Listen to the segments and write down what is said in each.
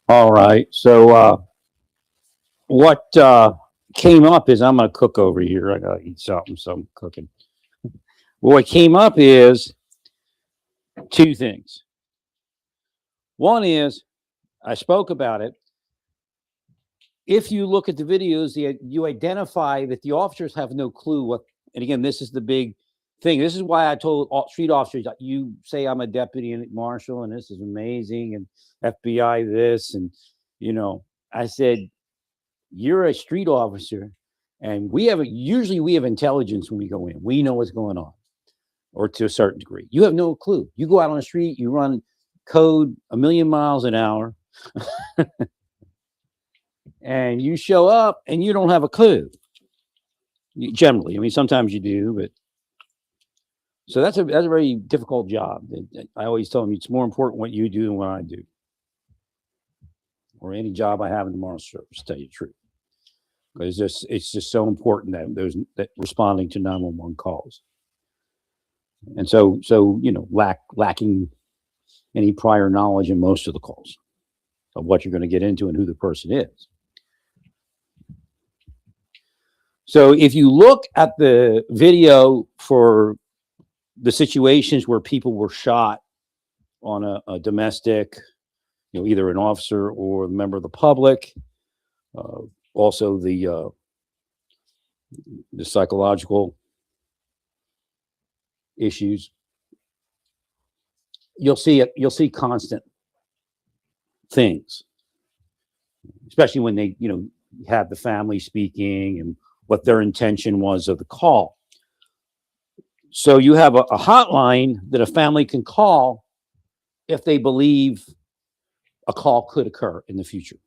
All right. So what came up is I'm going to cook over here. I got to eat something, so I'm cooking. What came up is two things. One is I spoke about it. If you look at the videos, you identify that the officers have no clue what. And again, this is the big thing. This is why I told street officers, you say I'm a deputy marshal, and this is amazing, and FBI this, and you know, I said you're a street officer, and usually we have intelligence when we go in. We know what's going on, or to a certain degree. You have no clue. You go out on the street, you run code a million miles an hour, and you show up and you don't have a clue. Generally, I mean, sometimes you do, but so that's a very difficult job. I always tell them it's more important what you do than what I do, or any job I have in the marshal service. To tell you the truth, because it's just so important that responding to 911 calls, and so lacking any prior knowledge in most of the calls of what you're going to get into and who the person is. So if you look at the video for the situations where people were shot on a domestic, either an officer or a member of the public, also the psychological issues, you'll see constant things, especially when they have the family speaking and what their intention was of the call. So you have a hotline that a family can call if they believe a call could occur in the future.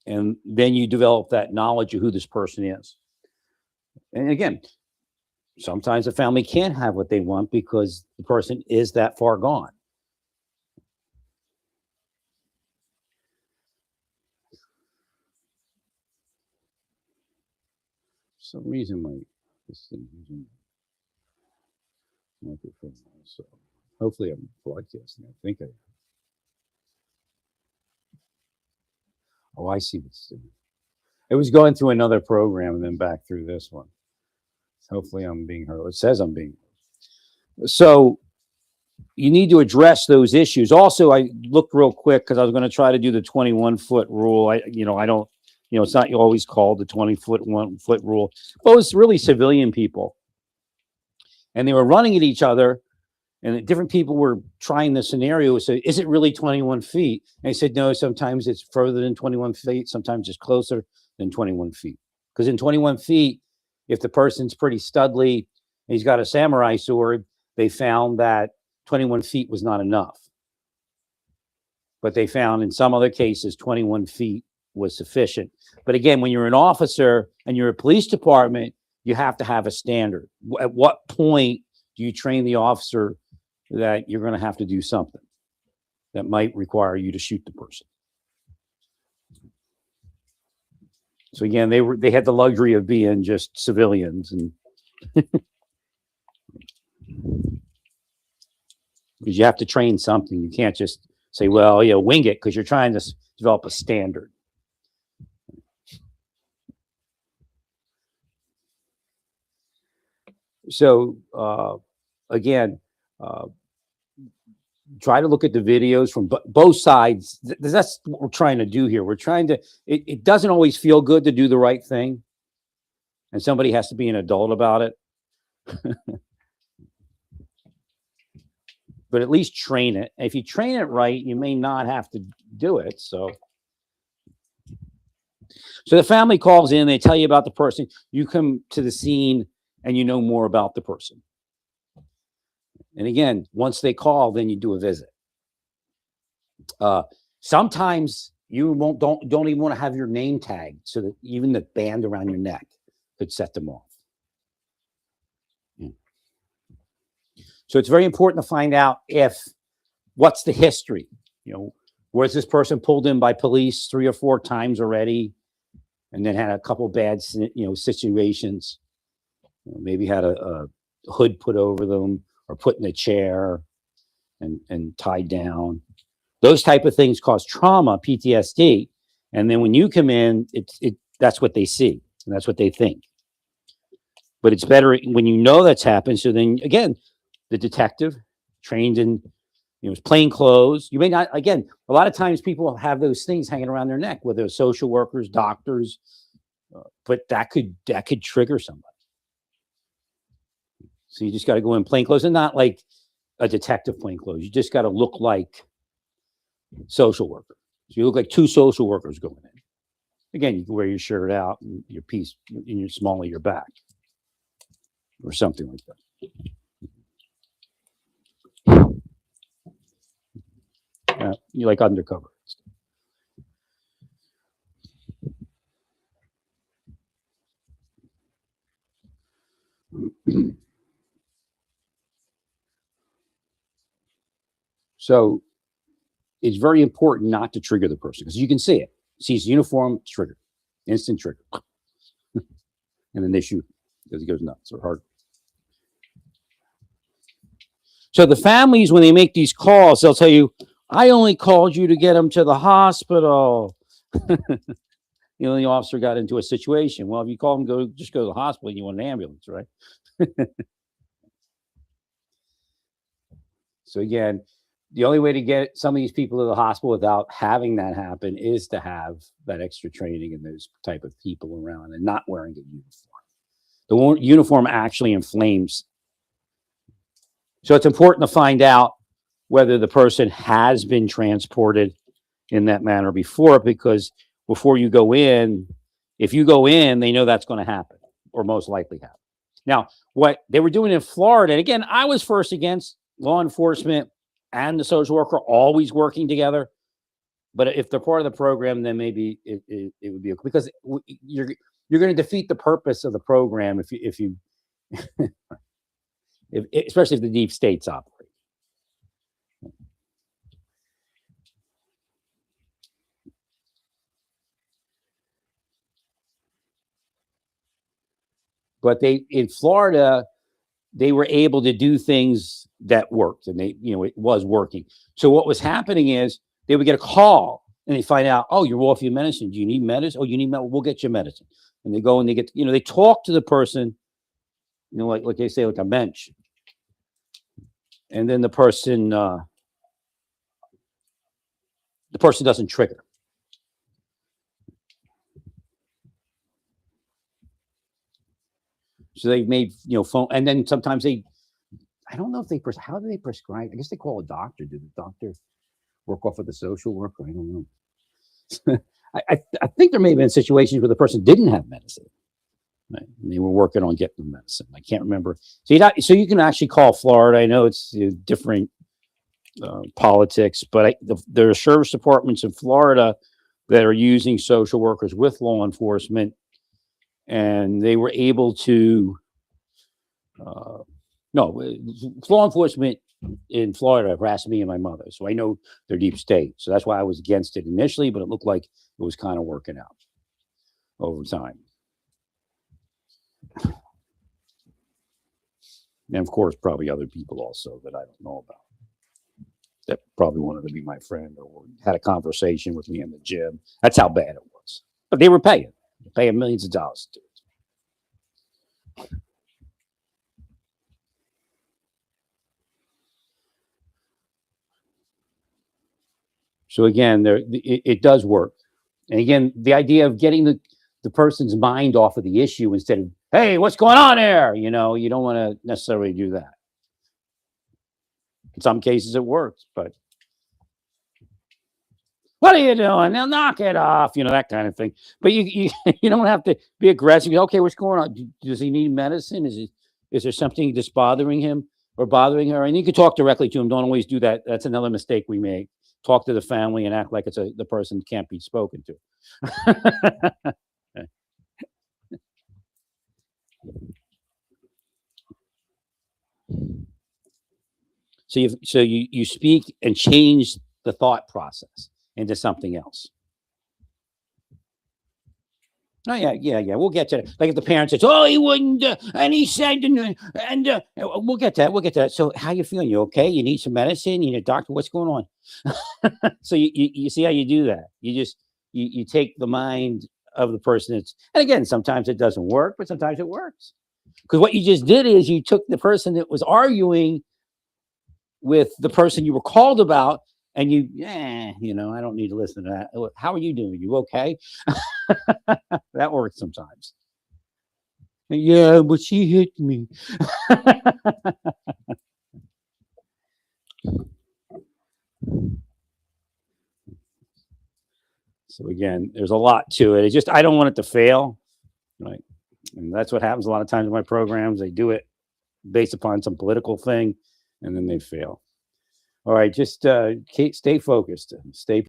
And then you develop that knowledge of who this person is. And again, sometimes a family can't have what they want because the person is that far gone. For some reason, this thing using microphone. So hopefully I'm broadcasting. I think I. Oh, I see this thing. It was going through another program and then back through this one. Hopefully I'm being heard. It says I'm being heard. So you need to address those issues. Also, I looked real quick because I was going to try to do the 21-foot rule. I don't, it's not always called the 20-foot rule. But it's really civilian people. And they were running at each other, and different people were trying the scenario. So is it really 21 feet? And I said, no, sometimes it's further than 21 feet. Sometimes it's closer than 21 feet. Because in 21 feet, if the person's pretty studly, and he's got a samurai sword, they found that 21 feet was not enough. But they found in some other cases, 21 feet was sufficient. But again, when you're an officer and you're a police department, you have to have a standard. At what point do you train the officer that you're going to have to do something that might require you to shoot the person? So again, they had the luxury of being just civilians, and because you have to train something. You can't just say, well, wing it, because you're trying to develop a standard. So again, try to look at the videos from both sides. That's what we're trying to do here. We're trying to, it doesn't always feel good to do the right thing, and somebody has to be an adult about it. But at least train it. If you train it right, you may not have to do it. So the family calls in, they tell you about the person. You come to the scene and you know more about the person. And again, once they call, then you do a visit. Sometimes you don't even want to have your name tagged, so that even the band around your neck could set them off. So it's very important to find out what's the history. Was this person pulled in by police 3 or 4 times already, and then had a couple bad situations? Maybe had a hood put over them, or put in a chair and tied down. Those type of things cause trauma, PTSD. And then when you come in, that's what they see and that's what they think. But it's better when you know that's happened. So then again, the detective trained in, plain clothes. You may not, again, a lot of times people have those things hanging around their neck, whether it's social workers, doctors, but that could trigger somebody. So you just got to go in plain clothes, and not like a detective plain clothes. You just got to look like social worker. So you look like two social workers going in. Again, you can wear your shirt out and your piece in your small of your back or something like that. You like undercover. So it's very important not to trigger the person, because you can see it. Sees uniform, trigger, instant trigger. And then they shoot because he goes nuts or hard. So the families, when they make these calls, they'll tell you, I only called you to get him to the hospital. The officer got into a situation. Well, if you call him, just go to the hospital, and you want an ambulance, right? So again, the only way to get some of these people to the hospital without having that happen is to have that extra training and those type of people around and not wearing a uniform. The uniform actually inflames. So it's important to find out whether the person has been transported in that manner before, because before you go in, if you go in, they know that's going to happen or most likely happen. Now, what they were doing in Florida, and again, I was first against law enforcement and the social worker always working together. But if they're part of the program, then maybe it would be okay, because you're going to defeat the purpose of the program if you especially if the deep states operate. But in Florida, they were able to do things that worked, and it was working. So what was happening is they would get a call and they find out, oh, you're off your medicine. Do you need medicine? Oh, you need medicine? We'll get you medicine. And they go and they get, they talk to the person, like they say, like a bench. And then the person doesn't trigger. So they've made, phone, and then sometimes I don't know if how do they prescribe? I guess they call a doctor. Did the doctor work off of the social worker? I don't know. I think there may have been situations where the person didn't have medicine. Right? And they were working on getting the medicine. I can't remember. So you can actually call Florida. I know it's different politics, but there are service departments in Florida that are using social workers with law enforcement, and they were able to. No, law enforcement in Florida harassed me and my mother, so I know they're deep state. So that's why I was against it initially, but it looked like it was kind of working out over time. And of course, probably other people also that I don't know about that probably wanted to be my friend or had a conversation with me in the gym. That's how bad it was. But they were paying millions of dollars to it. So again, it does work. And again, the idea of getting the person's mind off of the issue instead of, hey, what's going on there? You don't want to necessarily do that. In some cases it works, but what are you doing? Now knock it off, that kind of thing. But you don't have to be aggressive. Okay, what's going on? Does he need medicine? Is there something that's bothering him or bothering her? And you can talk directly to him. Don't always do that. That's another mistake we make. Talk to the family and act like it's the person can't be spoken to. So you speak and change the thought process into something else. Oh yeah. We'll get to that. Like if the parent says, "Oh, he wouldn't," and he said, and we'll get to that. We'll get to that. So, how you feeling? You okay? You need some medicine? You need a doctor? What's going on? So you see how you do that? You just you take the mind of the person. That's, and again, sometimes it doesn't work, but sometimes it works. Because what you just did is you took the person that was arguing with the person you were called about, and I don't need to listen to that. How are you doing? You okay? That works sometimes. Yeah, but she hit me. So again, there's a lot to it. It's just I don't want it to fail, right? And that's what happens a lot of times in my programs. They do it based upon some political thing, and then they fail. All right, just stay focused, stay